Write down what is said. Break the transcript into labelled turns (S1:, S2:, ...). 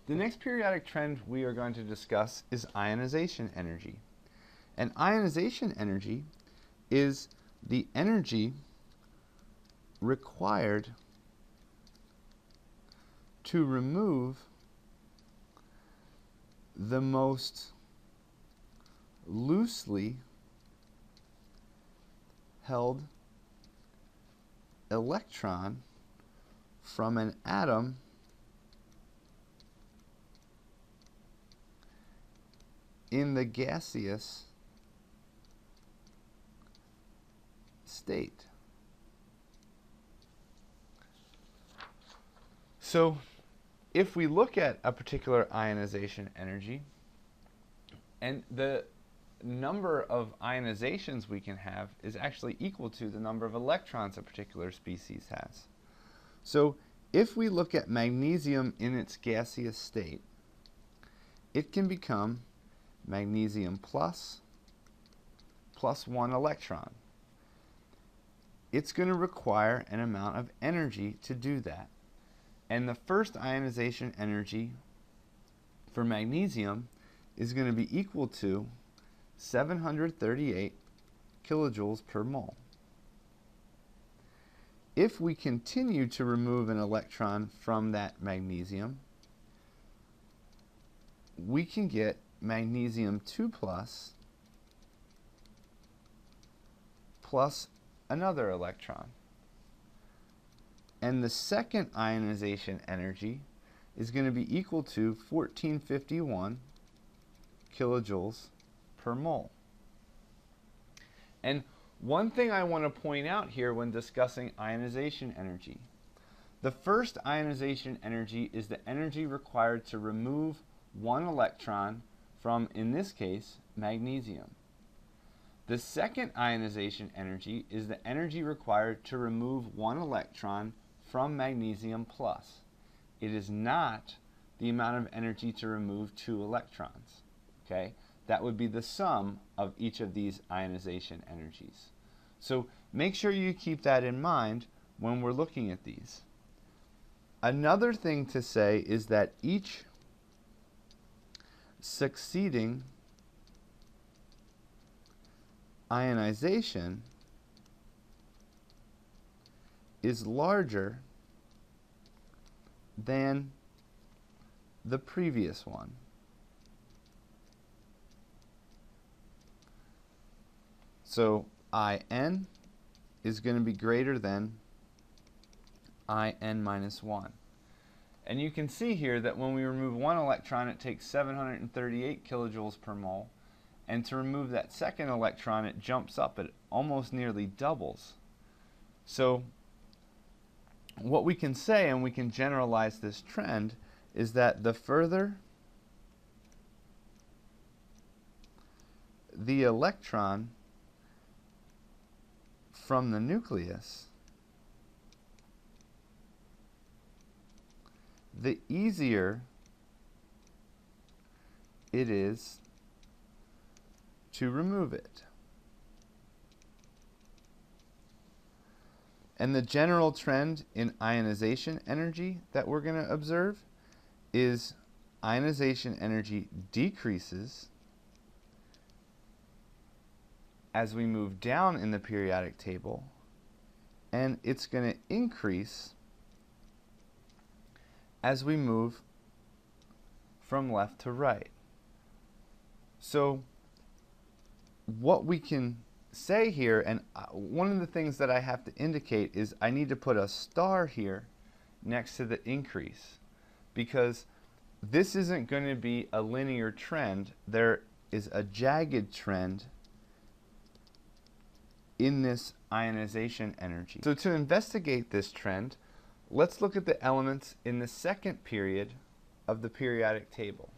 S1: The next periodic trend we are going to discuss is ionization energy. And ionization energy is the energy required to remove the most loosely held electron from an atom in the gaseous state. So if we look at a particular ionization energy, and the number of ionizations we can have is actually equal to the number of electrons a particular species has. So if we look at magnesium in its gaseous state, it can become magnesium plus 1 electron. It's going to require an amount of energy to do that. And the first ionization energy for magnesium is going to be equal to 738 kilojoules per mole. If we continue to remove an electron from that magnesium, we can get magnesium 2 plus another electron. And the second ionization energy is going to be equal to 1451 kilojoules per mole. And one thing I want to point out here when discussing ionization energy, the first ionization energy is the energy required to remove one electron from, in this case, magnesium. The second ionization energy is the energy required to remove one electron from magnesium plus. It is not the amount of energy to remove 2 electrons. Okay? That would be the sum of each of these ionization energies. So make sure you keep that in mind when we're looking at these. Another thing to say is that each succeeding ionization is larger than the previous one. So In is going to be greater than In minus 1. And you can see here that when we remove one electron, it takes 738 kilojoules per mole. And to remove that second electron, it jumps up. It almost nearly doubles. So what we can say, and we can generalize this trend, is that the further the electron from the nucleus, the easier it is to remove it. And the general trend in ionization energy that we're going to observe is ionization energy decreases as we move down in the periodic table, and it's going to increase as we move from left to right. So what we can say here, and one of the things that I have to indicate is I need to put a star here next to the increase, because this isn't going to be a linear trend. There is a jagged trend in this ionization energy. So to investigate this trend, let's look at the elements in the second period of the periodic table.